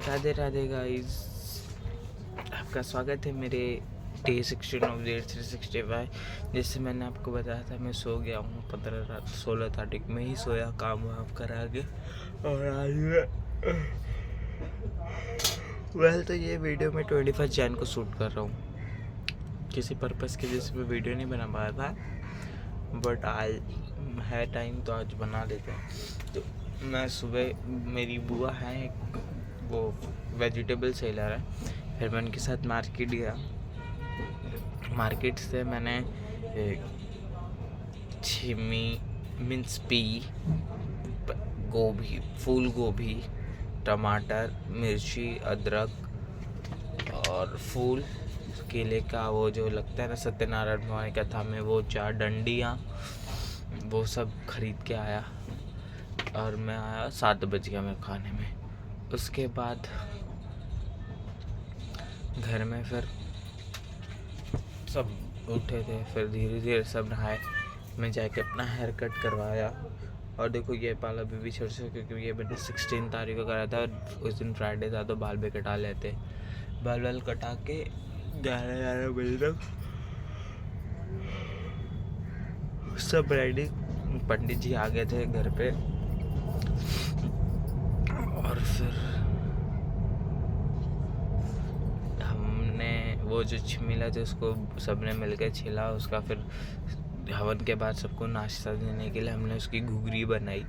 Radhe Radhe guys, आपका स्वागत है मेरे डे 16 ऑफ डे 365। जैसे मैंने आपको बताया था मैं सो गया हूँ 16 तारीख में ही सोया, काम वाम करा के। और आज तो ये वीडियो मैं 21 जैन को शूट कर रहा हूँ। किसी पर्पज़ की वजह से मैं वीडियो नहीं बना पाया था, बट आज है टाइम तो आज बना लेते हैं। तो मैं सुबह, मेरी बुआ है वो वेजिटेबल सेलर है, फिर मैं उनके साथ मार्केट गया। मार्केट से मैंने छिमी मीन्स पी, गोभी, फूल गोभी, टमाटर, मिर्ची, अदरक और फूल केले का वो जो लगता है ना सत्यनारायण भगवान की कथा में, वो 4 डंडियाँ, वो सब खरीद के आया। और मैं आया 7 बज गया मेरे खाने में। उसके बाद घर में फिर सब उठे थे, फिर धीरे धीरे सब नहाए। मैं जाके अपना हेयर कट करवाया। और देखो ये बाल अभी भी छोटे से, क्योंकि ये मैंने 16 तारीख को करा था। उस दिन फ्राइडे था तो बाल भी कटा लेते। बाल कटा के 11 बजे तक सब रेडी। पंडित जी आ गए थे घर पे। और फिर हमने वो जो छिमिला थे उसको सबने मिलकर छिला। उसका फिर हवन के बाद सबको नाश्ता देने के लिए हमने उसकी घुघरी बनाई।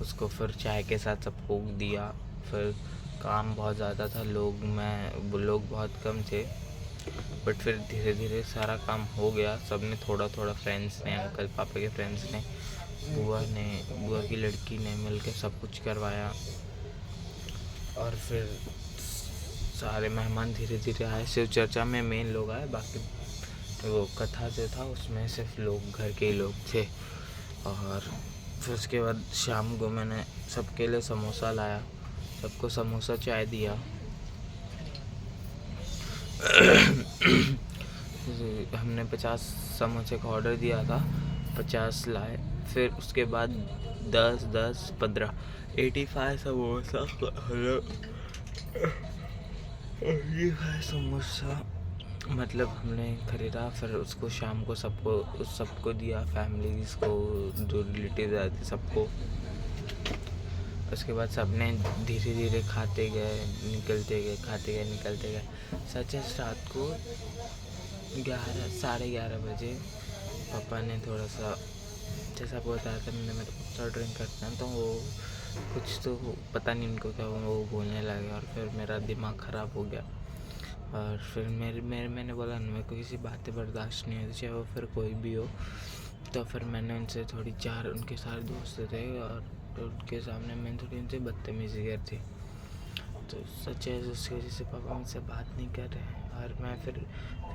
उसको फिर चाय के साथ सबको दिया। फिर काम बहुत ज़्यादा था, लोग बहुत कम थे, बट फिर धीरे धीरे सारा काम हो गया। सब ने थोड़ा थोड़ा, फ्रेंड्स ने, अंकल पापा के फ्रेंड्स ने, बुआ की लड़की ने मिलकर सब कुछ करवाया। और फिर सारे मेहमान धीरे धीरे आए। शिव चर्चा में मेन लोग आए, बाकी वो कथा जो था उसमें सिर्फ लोग घर के ही लोग थे। और फिर उसके बाद शाम को मैंने सबके लिए समोसा लाया, सबको समोसा चाय दिया। हमने 50 समोसे का ऑर्डर दिया था, 50 लाए। फिर उसके बाद 10 15 85 समोसा, 85 समोसा मतलब हमने ख़रीदा। फिर उसको शाम को सबको दिया, फैमिलीज़ को, जो रिलेटिव आए थे सबको। उसके बाद सबने धीरे धीरे खाते गए, निकलते गए। सच है, रात को 11 साढ़े 11 बजे पापा ने थोड़ा सा, जैसा आपको बताया था मैंने, मेरे पापा ड्रिंक करते हैं तो वो कुछ तो पता नहीं उनको क्या, वो बोलने लगे। और फिर मेरा दिमाग ख़राब हो गया। और फिर मैंने बोला मेरे को किसी बातें बर्दाश्त नहीं होती, चाहे वो फिर कोई भी हो। तो फिर मैंने उनसे थोड़ी, 4 उनके सारे दोस्त थे और उनके सामने मैंने थोड़ी उनसे बदतमीजी कर थी। तो सच है, उसकी वजह से पापा मुझसे बात नहीं कर रहे हैं। और मैं फिर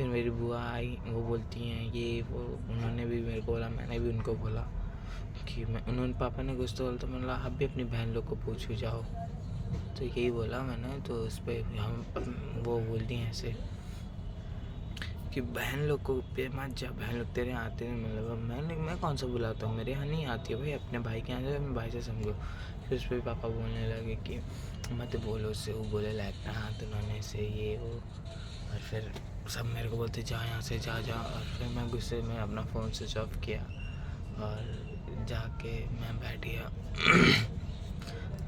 मेरी बुआ आई, वो बोलती हैं ये वो, उन्होंने भी मेरे को बोला, मैंने भी उनको बोला कि उन्होंने, पापा ने कुछ तो बोला, तो मैंने बोला आप भी अपनी बहन लोग को पूछ जाओ। तो यही बोला मैंने। तो उस पर वो बोलती हैं ऐसे कि बहन लोग को पे मत जा, बहन लोग तेरे यहाँ आते नहीं। मतलब मैं कौन सा बुलाता हूँ, मेरे यहाँ नहीं आती है भाई, अपने भाई के यहाँ जाए, अपने भाई से समझो। फिर उस पर पापा बोलने लगे कि मत बोलो उससे, वो बोले लायक ना हाथ उन्होंने से ये वो। और फिर सब मेरे को बोलते जा यहाँ से, जा। और फिर मैं गुस्से में अपना फ़ोन स्विच ऑफ किया और जाके मैं बैठ गया।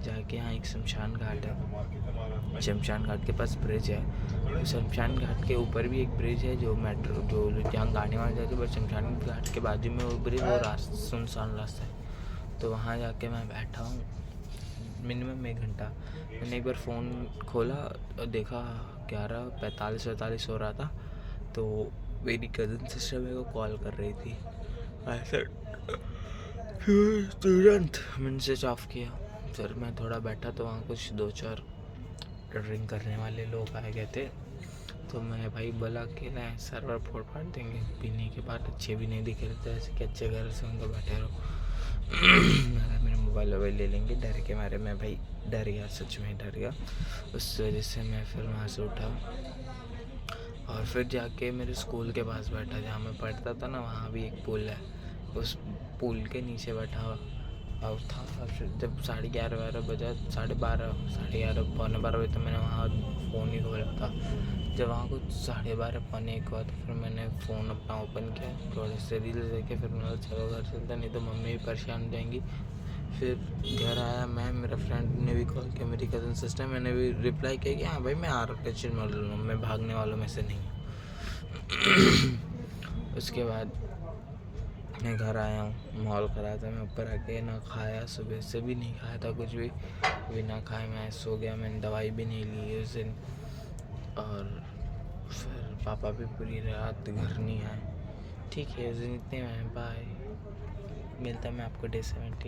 जाके यहाँ एक शमशान घाट है, शमशान घाट के पास ब्रिज है। शमशान घाट के ऊपर भी एक ब्रिज है जो मेट्रो, जो जहाँ गाड़ी वहाँ जाती है, बट शमशान घाट के बाजू में वो ब्रिज, वो सुनसान रास्ता है। तो वहाँ जाके मैं बैठा हूँ मिनिमम 1 घंटा। मैंने एक बार फ़ोन खोला और देखा 11:45 हो रहा था। तो मेरी कज़न सिस्टर मेरे को कॉल कर रही थी, ऐसे तुरंत मैंने स्विच ऑफ किया। फिर मैं थोड़ा बैठा तो वहाँ कुछ 2-4 ड्रिंक करने वाले लोग आए गए थे। तो मैं भाई बोला कि नहीं, सर्वर फोड़ फाड़ देंगे, पीने के बाद अच्छे भी नहीं दिख रहे थे, ऐसे कि अच्छे घर से उनको बैठे रहो। मेरा मोबाइल ले लेंगे, डर के मारे मैं भाई डर गया, सच में डर गया। उस वजह से मैं फिर वहाँ से उठा और फिर जाके मेरे स्कूल के पास बैठा, जहाँ मैं पढ़ता था ना, वहाँ भी एक पुल है, उस पुल के नीचे बैठा हुआ। और था। और फिर जब 11:30 बजा, 11:30 पौने 12 बजे, तो मैंने वहाँ फ़ोन ही खोला था। जब वहाँ कुछ 12:30 पौने 1 हुआ, तो फिर मैंने फ़ोन अपना ओपन किया, थोड़े से रील्स देखे, फिर मैंने बोला चलो घर चलते, नहीं तो मम्मी भी परेशान हो जाएंगी। फिर घर आया मैं, मेरा फ्रेंड ने भी कॉल किया, मेरी कज़न सिस्टर, मैंने भी रिप्लाई किया कि हाँ भाई मैं आ रहा हूँ, टेंशन मत लो, मैं भागने वालों में से नहीं हूँ। उसके बाद मैं घर आया हूँ, माहौल ख़राब था। मैं ऊपर आके ना खाया, सुबह से भी नहीं खाया था कुछ भी, बिना खाए मैं सो गया। मैंने दवाई भी नहीं ली उस दिन। और फिर पापा भी पूरी रात घर नहीं आए। ठीक है, उस दिन इतने में बाय। मिलता मैं आपको डे 17।